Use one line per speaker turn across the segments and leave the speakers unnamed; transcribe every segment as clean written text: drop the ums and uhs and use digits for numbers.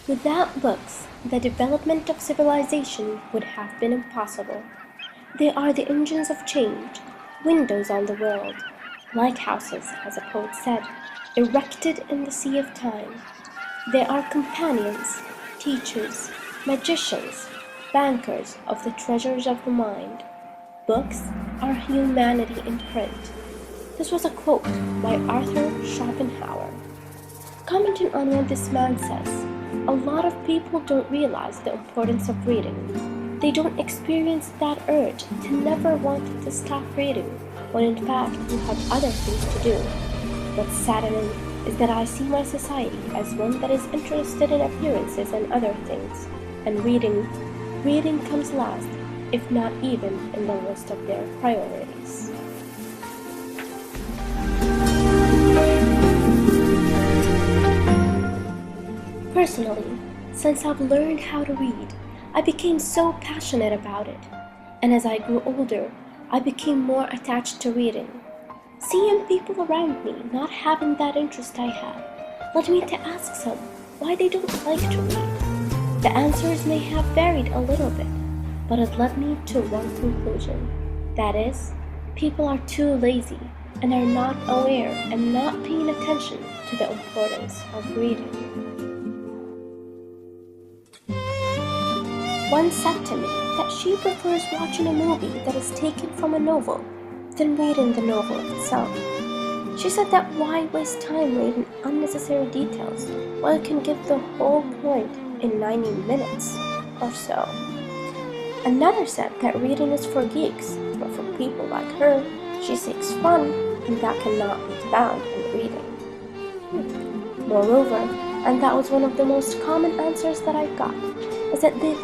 Without books, the development of civilization would have been impossible. They are the engines of change, windows on the world, lighthouses, as a poet said, erected in the sea of time. They are companions, teachers, magicians, bankers of the treasures of the mind. Books are humanity in print. This was a quote by Arthur Schopenhauer. Commenting on what this man says, a lot of people don't realize the importance of reading. They don't experience that urge to never want to stop reading, when in fact you have other things to do. What's saddening is that I see my society as one that is interested in appearances and other things, and reading comes last, if not even in the list of their priorities. Personally, since I've learned how to read, I became so passionate about it, and as I grew older, I became more attached to reading. Seeing people around me not having that interest I had led me to ask some why they don't like to read. The answers may have varied a little bit, but it led me to one conclusion. That is, people are too lazy and are not aware and not paying attention to the importance of reading. One said to me that she prefers watching a movie that is taken from a novel than reading the novel itself. She said that why waste time reading unnecessary details while you can get the whole point in 90 minutes or so. Another said that reading is for geeks, but for people like her, she seeks fun, and that cannot be found in reading. Moreover, and that was one of the most common answers that I got, is that they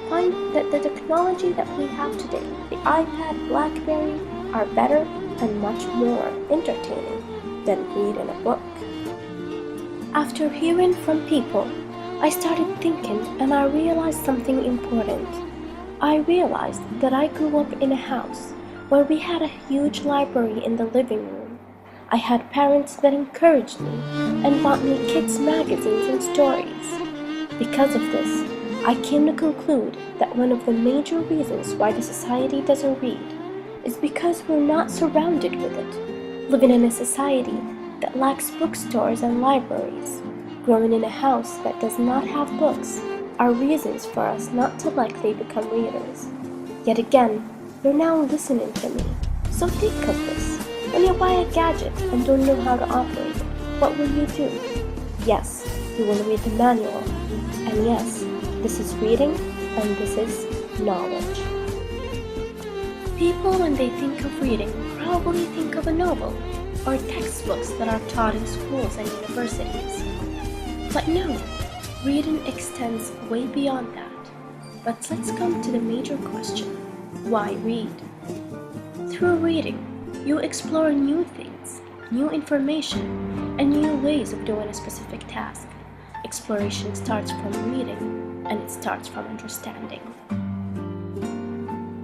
find that the technology that we have today, the iPad, BlackBerry, are better and much more entertaining than reading a book. After hearing from people, I started thinking and I realized something important. I realized that I grew up in a house where we had a huge library in the living room. I had parents that encouraged me and bought me kids' magazines and stories. Because of this, I came to conclude that one of the major reasons why the society doesn't read is because we're not surrounded with it. Living in a society that lacks bookstores and libraries, growing in a house that does not have books, are reasons for us not to likely become readers. Yet again, you're now listening to me, so think of this. When you buy a gadget and don't know how to operate it, what will you do? Yes, you will read the manual. And yes, this is reading, and this is knowledge. People, when they think of reading, probably think of a novel or textbooks that are taught in schools and universities. But no, reading extends way beyond that. But let's come to the major question: why read? Through reading, you explore new things, new information, and new ways of doing a specific task. Exploration starts from reading, and it starts from understanding.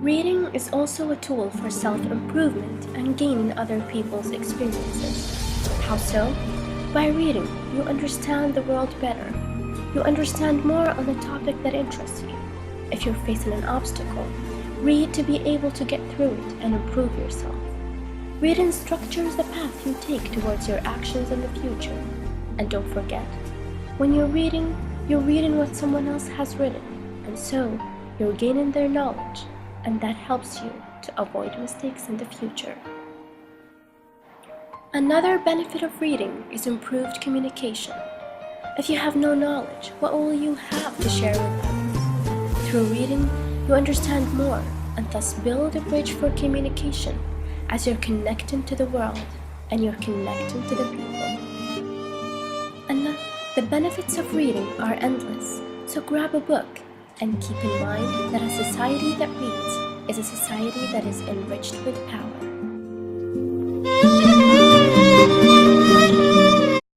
Reading is also a tool for self-improvement and gaining other people's experiences. How so? By reading, you understand the world better. You understand more on the topic that interests you. If you're facing an obstacle, read to be able to get through it and improve yourself. Reading structures the path you take towards your actions in the future. And don't forget, when you're reading what someone else has written, and so you're gaining their knowledge, and that helps you to avoid mistakes in the future. Another benefit of reading is improved communication. If you have no knowledge, what will you have to share with others? Through reading, you understand more, and thus build a bridge for communication as you're connecting to the world and you're connecting to the people. And the benefits of reading are endless, so grab a book and keep in mind that a society that reads is a society that is enriched with power.